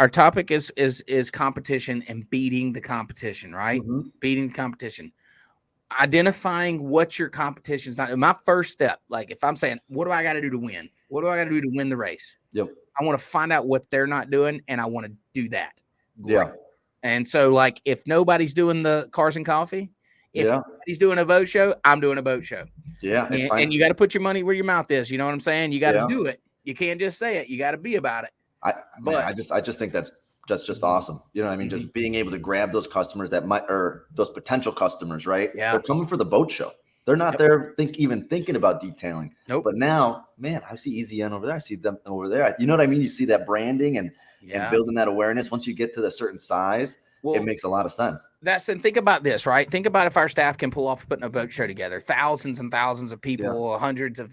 our topic is competition and beating the competition, right? Mm-hmm. Beating the competition. Identifying what your competition's not. My first step, like if I'm saying, what do I got to do to win? What do I got to do to win the race? Yep. I want to find out what they're not doing, and I want to do that. Great. Yeah. And so, like, if nobody's doing the cars and coffee, if Yeah. nobody's doing a boat show, I'm doing a boat show. Yeah. It's fine. And you got to put your money where your mouth is. You know what I'm saying? You got to Yeah. do it. You can't just say it. You got to be about it. I just think that's just awesome. You know what I mean? Just being able to grab those customers that might, or those potential customers, right? Yeah. They're coming for the boat show. They're not there even thinking about detailing. Nope. But now, man, I see Easy N over there. I see them over there. You know what I mean? You see that branding and building that awareness. Once you get to a certain size, it makes a lot of sense. And think about this, right? Think about if our staff can pull off putting a boat show together, thousands and thousands of people, hundreds of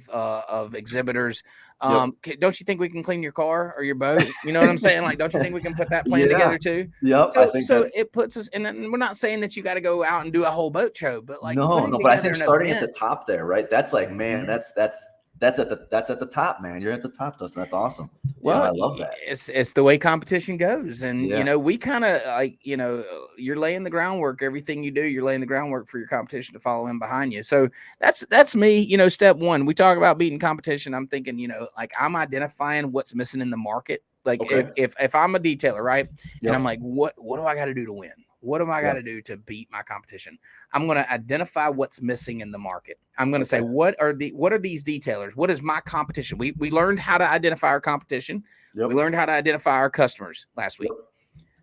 exhibiters. Don't you think we can clean your car or your boat? You know what I'm saying? Like, don't you think we can put that plan together too? Yep. So it puts us, and we're not saying that you got to go out and do a whole boat show, but like, no, but I think starting at the top there, right? That's like, man, that's at the top, man. You're at the top, Dustin. That's awesome. Well, I love that. It's the way competition goes. And, you know, we kind of like, you know, you're laying the groundwork. Everything you do, you're laying the groundwork for your competition to follow in behind you. So that's me, you know, step one. We talk about beating competition. I'm thinking, you know, like I'm identifying what's missing in the market. Like if I'm a detailer, right? And I'm like, what do I got to do to win? What do I got to do to beat my competition? I'm going to identify what's missing in the market. I'm going to say, what are these detailers? What is my competition? We learned how to identify our competition. We learned how to identify our customers last week.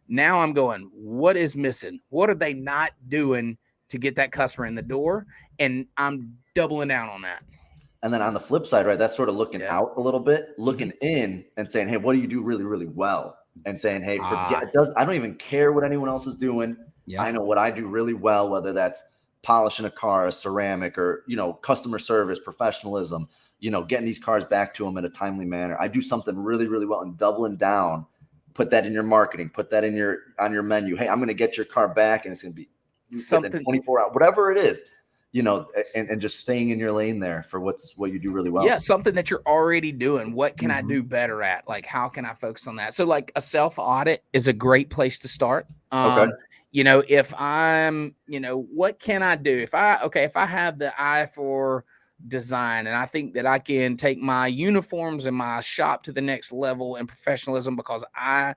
Now I'm going, what is missing? What are they not doing to get that customer in the door? And I'm doubling down on that. And then on the flip side, right, that's sort of looking out a little bit, looking in and saying, hey, what do you do really, really well? And saying, hey, I don't even care what anyone else is doing. I know what I do really well, whether that's polishing a car, a ceramic, or, you know, customer service, professionalism, you know, getting these cars back to them in a timely manner. I do something really, really well, and doubling down, put that in your marketing, put that in on your menu. Hey, I'm going to get your car back, and it's going to be something 24 hours, whatever it is. You know, and just staying in your lane there for what you do really well. Yeah, something that you're already doing. What can I do better at? Like, how can I focus on that? So, like, a self-audit is a great place to start. You know, if I'm, you know, what can I do? If I have the eye for design and I think that I can take my uniforms and my shop to the next level in professionalism because I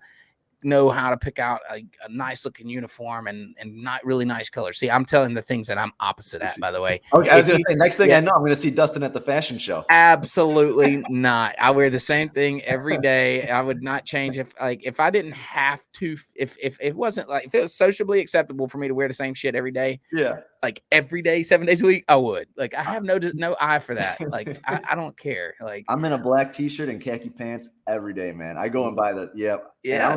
know how to pick out a nice looking uniform and not really nice colors. See, I'm telling the things that I'm opposite at, by the way. Okay, I was going to say, next thing I know, I'm going to see Dustin at the fashion show. Absolutely not. I wear the same thing every day. I would not change if I didn't have to, if it wasn't like, if it was sociably acceptable for me to wear the same shit every day. Yeah. Like every day, 7 days a week, I would. Like, I have no eye for that. Like, I don't care. Like, I'm in a black t-shirt and khaki pants every day, man. I go and buy the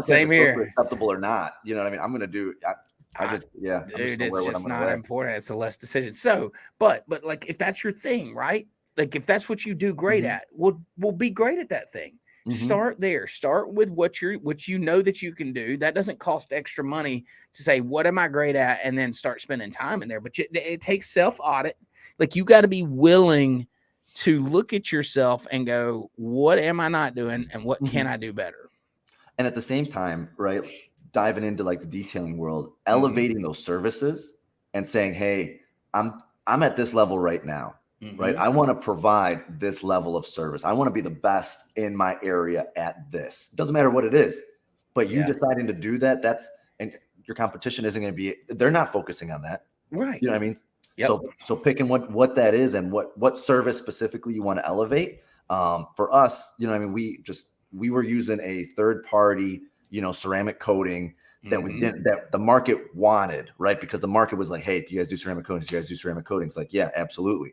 same here. Acceptable or not, you know what I mean? I'm gonna do. Dude, it's just not important. It's a less decision. So, but like, if that's your thing, right? Like, if that's what you do great at, we'll be great at that thing. Start there. Start with what you know that you can do. That doesn't cost extra money to say, what am I great at? And then start spending time in there. But it takes self-audit. Like, you got to be willing to look at yourself and go, what am I not doing? And what can I do better? And at the same time, right, diving into like the detailing world, elevating those services and saying, hey, I'm at this level right now. Right. I want to provide this level of service. I want to be the best in my area at this. It doesn't matter what it is, but you deciding to do that, and your competition isn't going to be, they're not focusing on that. Right. You know what I mean? Yep. So picking what that is and what service specifically you want to elevate. For us, you know what I mean? We were using a third party, you know, ceramic coating that we didn't, that the market wanted, right? Because the market was like, hey, do you guys do ceramic coatings? Do you guys do ceramic coatings? Like, yeah, absolutely.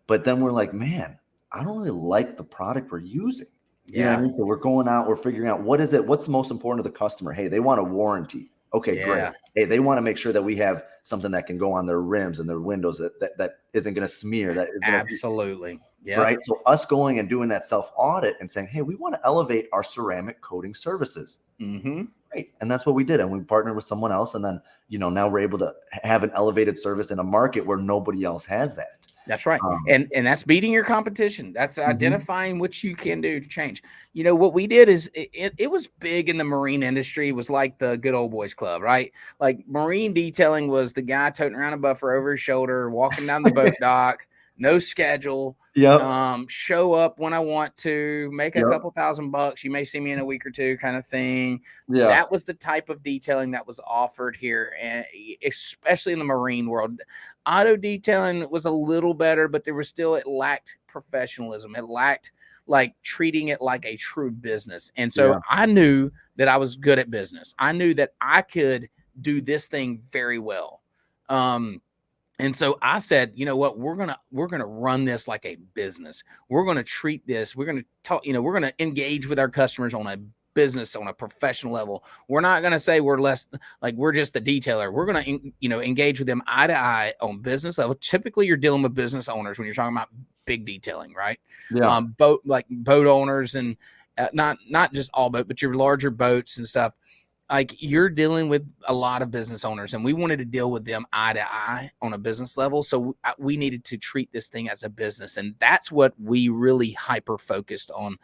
But then we're like, man, I don't really like the product we're using. You know what I mean? So we're going out, we're figuring out what's the most important to the customer. Hey, they want a warranty. Okay, great. Hey, they want to make sure that we have something that can go on their rims and their windows that isn't going to smear. That is absolutely. Yeah. Right. So us going and doing that self-audit and saying, hey, we want to elevate our ceramic coating services. Right. And that's what we did. And we partnered with someone else. And then, you know, now we're able to have an elevated service in a market where nobody else has that. That's right. And that's beating your competition. That's identifying what you can do to change. You know, what we did is it was big in the marine industry. It was like the good old boys club, right? Like marine detailing was the guy toting around a buffer over his shoulder, walking down the boat dock, no schedule. Show up when I want to, make a couple $1,000. You may see me in a week or two, kind of thing. That was the type of detailing that was offered here, and especially in the marine world. Auto detailing was a little better, but there was still, it lacked professionalism. It lacked like treating it like a true business. And so I knew that I was good at business. I knew that I could do this thing very well. And so I said, you know what, we're gonna run this like a business. We're gonna treat this. We're gonna talk. You know, we're gonna engage with our customers on a business, on a professional level. We're not gonna say we're less, like we're just the detailer. We're gonna engage with them eye to eye on business level. Typically, you're dealing with business owners when you're talking about big detailing, right? Boat owners, and not just all boat, but your larger boats and stuff. Like you're dealing with a lot of business owners, and we wanted to deal with them eye to eye on a business level. So we needed to treat this thing as a business. And that's what we really hyper focused on,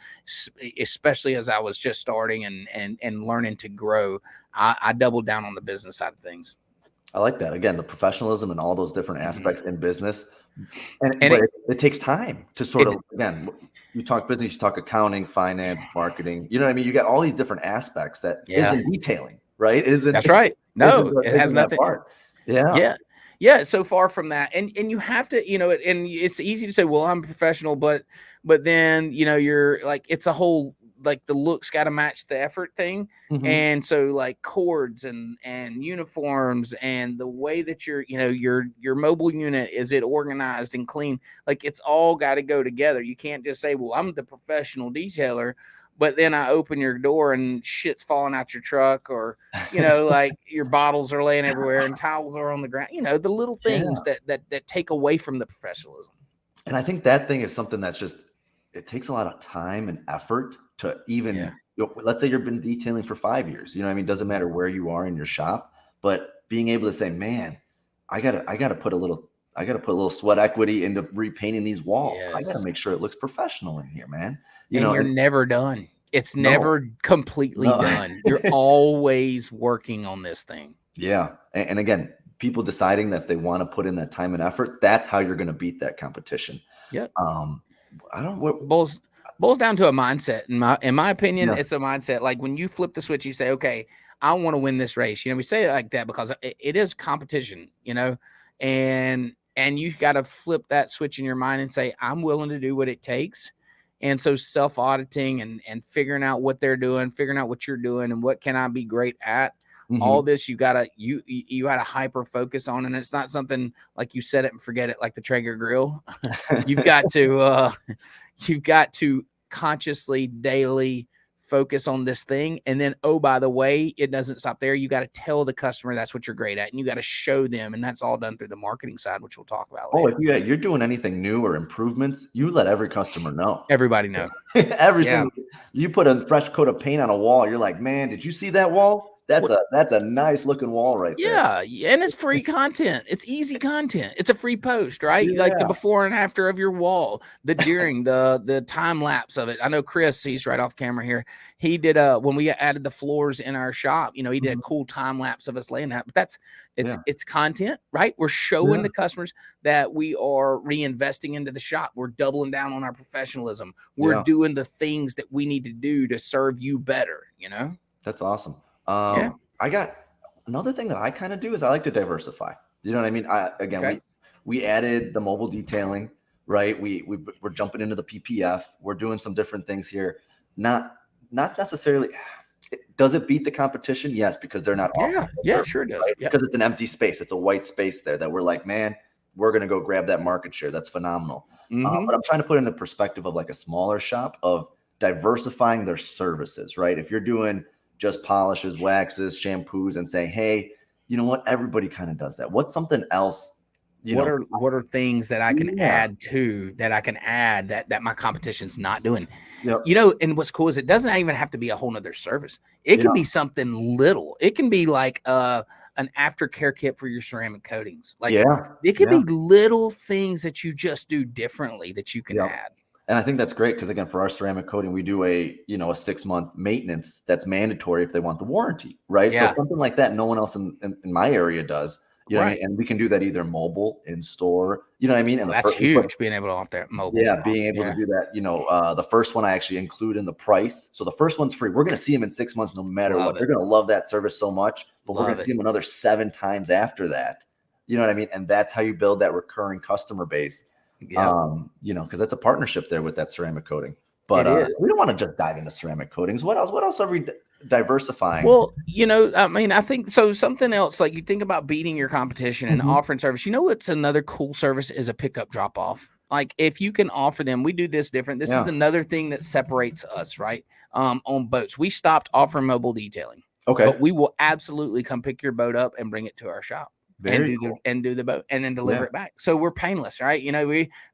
especially as I was just starting and learning to grow. I doubled down on the business side of things. I like that. Again, the professionalism and all those different aspects in business. And it takes time to sort of, again, you talk business, you talk accounting, finance, marketing, you know what I mean? You got all these different aspects that isn't detailing, right? That's right. No, it has nothing. Yeah. So far from that. And you have to, and it's easy to say, well, I'm a professional, but then, you're like, it's a whole, like the looks got to match the effort thing. And so like cords and uniforms and the way that your mobile unit, is it organized and clean? Like it's all got to go together. You can't just say, well, I'm the professional detailer, but then I open your door and shit's falling out your truck, or, like your bottles are laying everywhere and towels are on the ground, the little things that take away from the professionalism. And I think that thing is something that's just, it takes a lot of time and effort to even, let's say you've been detailing for 5 years, doesn't matter where you are in your shop, but being able to say, man, I gotta put a little sweat equity into repainting these walls. I gotta make sure it looks professional in here, man. You're never done. It's never completely done. You're always working on this thing. Yeah. And again, people deciding that if they want to put in that time and effort, that's how you're going to beat that competition. Yeah. Boils down to a mindset. In my opinion, it's a mindset. Like when you flip the switch, you say, okay, I want to win this race. We say it like that because it is competition, and you got to flip that switch in your mind and say, I'm willing to do what it takes. And so self-auditing and figuring out what they're doing, figuring out what you're doing, and what can I be great at. All this you gotta hyper focus on, and it's not something like you set it and forget it like the Traeger grill. You've got to consciously daily focus on this thing. And then, oh, by the way, it doesn't stop there. You got to tell the customer that's what you're great at, and you got to show them. And that's all done through the marketing side, which we'll talk about later. If you're doing anything new or improvements, you let every customer know. Everybody know. You put a fresh coat of paint on a wall, you're like, man, did you see that wall? That's a nice looking wall right there. Yeah, and it's free content. It's easy content. It's a free post, right? Yeah. Like the before and after of your wall, the during, the time lapse of it. I know Chris, he's right off camera here. He did when we added the floors in our shop, he did a cool time lapse of us laying that. But it's content, right? We're showing the customers that we are reinvesting into the shop. We're doubling down on our professionalism. We're doing the things that we need to do to serve you better, That's awesome. I got another thing that I kind of do is I like to diversify. You know what I mean? We added the mobile detailing, right? We're jumping into the PPF. We're doing some different things here. Not necessarily. Does it beat the competition? Yes, because they're not. Yeah, sure does. Right? Because it's an empty space. It's a white space there that we're like, man, we're going to go grab that market share. That's phenomenal. But I'm trying to put in a perspective of like a smaller shop of diversifying their services, right? If you're doing just polishes, waxes, shampoos, and saying, hey, you know what? Everybody kind of does that. What's something else? What are things that I can add to that my competition's not doing? And what's cool is it doesn't even have to be a whole nother service. It can be something little. It can be like an aftercare kit for your ceramic coatings. Like Yeah. it could be little things that you just do differently that you can add. And I think that's great because, again, for our ceramic coating, we do a 6-month maintenance that's mandatory if they want the warranty, right? Yeah. So something like that, no one else in my area does. You know what I mean? And we can do that either mobile, in store. You know what I mean? And that's huge, being able to offer that mobile. Yeah, being able to do that. The first one I actually include in the price. So the first one's free. We're going to see them in 6 months no matter what. They're going to love that service so much, but we're going to see them another 7 times after that. You know what I mean? And that's how you build that recurring customer base. Because that's a partnership there with that ceramic coating. But we don't want to just dive into ceramic coatings. What else are we diversifying? Well, I mean, I think so. Something else, like you think about beating your competition and offering service. What's another cool service is a pickup drop off. Like if you can offer them, we do this different. This is another thing that separates us, right? On boats, we stopped offering mobile detailing. Okay, but we will absolutely come pick your boat up and bring it to our shop. Do the boat and then deliver it back. So we're painless, right?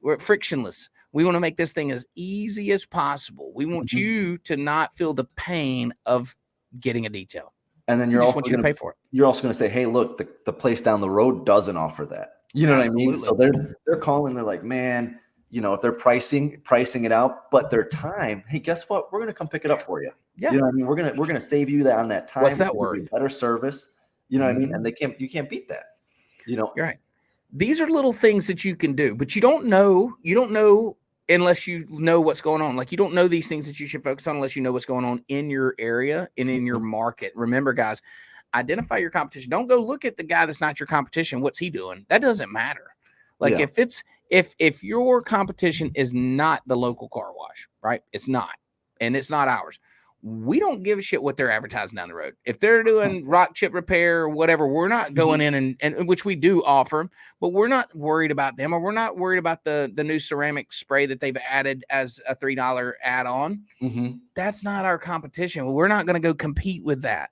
We're frictionless. We want to make this thing as easy as possible. We want you to not feel the pain of getting a detail. And then you're also going to pay for it. You're also going to say, hey, look, the place down the road doesn't offer that. You know what I mean? So they're calling. They're like, man, if they're pricing it out, but their time, hey, guess what? We're going to come pick it up for you. Yeah. You know what I mean? We're going to save you that on that time. What's that worth? Better service. You know what I mean? And you can't beat that. You're right. These are little things that you can do, but you don't know unless you know what's going on. Like you don't know these things that you should focus on unless you know what's going on in your area and in your market. Remember, guys, identify your competition. Don't go look at the guy that's not your competition. What's he doing? That doesn't matter. Like if your competition is not the local car wash, right? It's not, and it's not ours. We don't give a shit what they're advertising down the road. If they're doing rock chip repair or whatever, we're not going in and which we do offer, but we're not worried about them, or we're not worried about the new ceramic spray that they've added as a $3 add-on. That's not our competition. We're not going to go compete with that.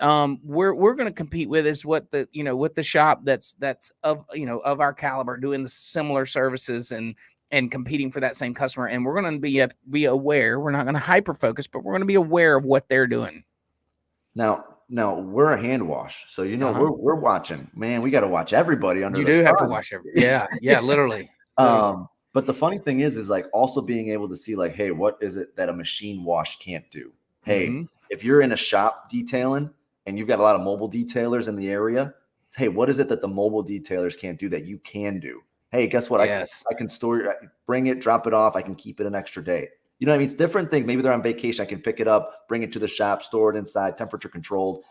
We're going to compete with is what with the shop that's of our caliber doing the similar services and competing for that same customer. And we're going to be aware. We're not going to hyper focus, but we're going to be aware of what they're doing. Now we're a hand wash. So, we're watching, man, we got to watch everybody under the sun. You do have to watch everybody. Yeah. Literally. But the funny thing is like also being able to see like, hey, what is it that a machine wash can't do? Hey, if you're in a shop detailing and you've got a lot of mobile detailers in the area, hey, what is it that the mobile detailers can't do that you can do? Hey, guess what? Yes. I can store, bring it, drop it off. I can keep it an extra day. You know what I mean? It's different things. Maybe they're on vacation. I can pick it up, bring it to the shop, store it inside, temperature controlled,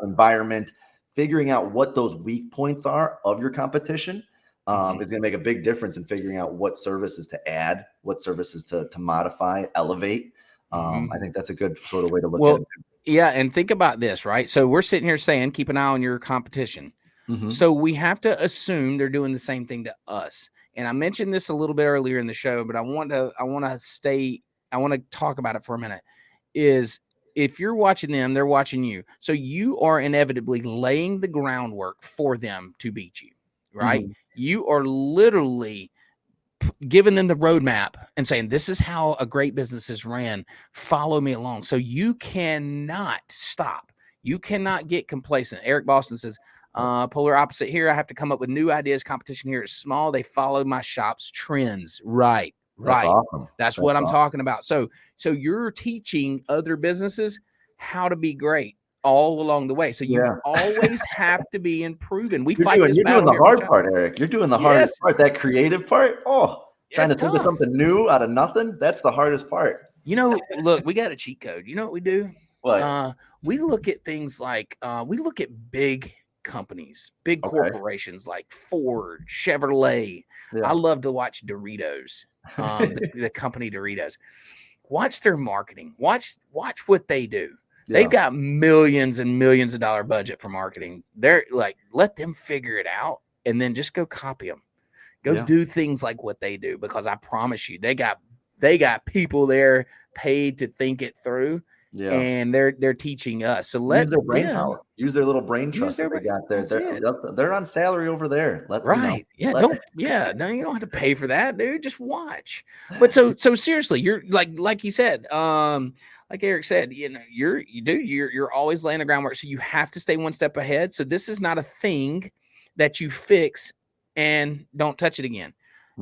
environment. Figuring out what those weak points are of your competition is going to make a big difference in figuring out what services to add, what services to modify, elevate. I think that's a good sort of way to look at it. Yeah, and think about this, right? So we're sitting here saying, keep an eye on your competition. So we have to assume they're doing the same thing to us. And I mentioned this a little bit earlier in the show, but I want to talk about it for a minute. Is if you're watching them, they're watching you. So you are inevitably laying the groundwork for them to beat you, right? You are literally giving them the roadmap and saying, this is how a great business is ran. Follow me along. So you cannot stop. You cannot get complacent. Eric Boston says, polar opposite here. I have to come up with new ideas. Competition here is small. They follow my shop's trends. Right. That's awesome. That's what I'm talking about. So you're teaching other businesses how to be great all along the way. So you always have to be improving. You're doing the hard part, Eric. You're doing the hardest part, that creative part. Trying to think of something new out of nothing. That's the hardest part. Look, we got a cheat code. You know what we do? What? We look at things like we look at big companies, big corporations like Ford, Chevrolet. I love to watch Doritos, the company Doritos. Watch their marketing. Watch what they do. They've got millions and millions of dollar budget for marketing. They're like, let them figure it out and then just go copy them. Go do things like what they do, because I promise you, they got people there paid to think it through. Yeah. And they're teaching us. So use their brain power, use their little brain trust that they got there. They're on salary over there. Right. Yeah. No, you don't have to pay for that, dude. Just watch. But so seriously, you're like you said, like Eric said, you're always laying the groundwork. So you have to stay one step ahead. So this is not a thing that you fix and don't touch it again.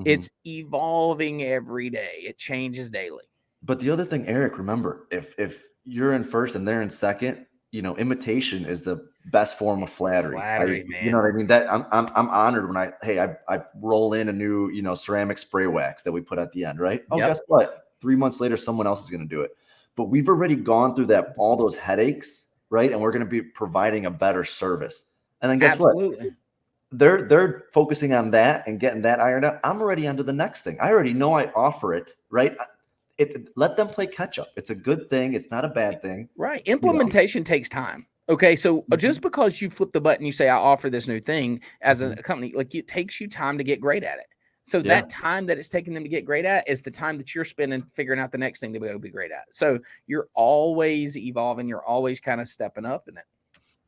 It's evolving every day. It changes daily. But the other thing, Eric, remember, if you're in first and they're in second, imitation is the best form of flattery. Man. You know what I mean? That I'm honored when I roll in a new, ceramic spray wax that we put at the end, right? Oh, guess what? 3 months later, someone else is going to do it. But we've already gone through all those headaches, right? And we're going to be providing a better service. And then guess what? They're focusing on that and getting that ironed out. I'm already onto the next thing. I already know I offer it, right? Let them play catch up. It's a good thing. It's not a bad thing. Right. Implementation takes time. Okay. So just because you flip the button, you say, I offer this new thing as a company, like it takes you time to get great at it. So that time that it's taking them to get great at is the time that you're spending figuring out the next thing to be great at. So you're always evolving. You're always kind of stepping up in it.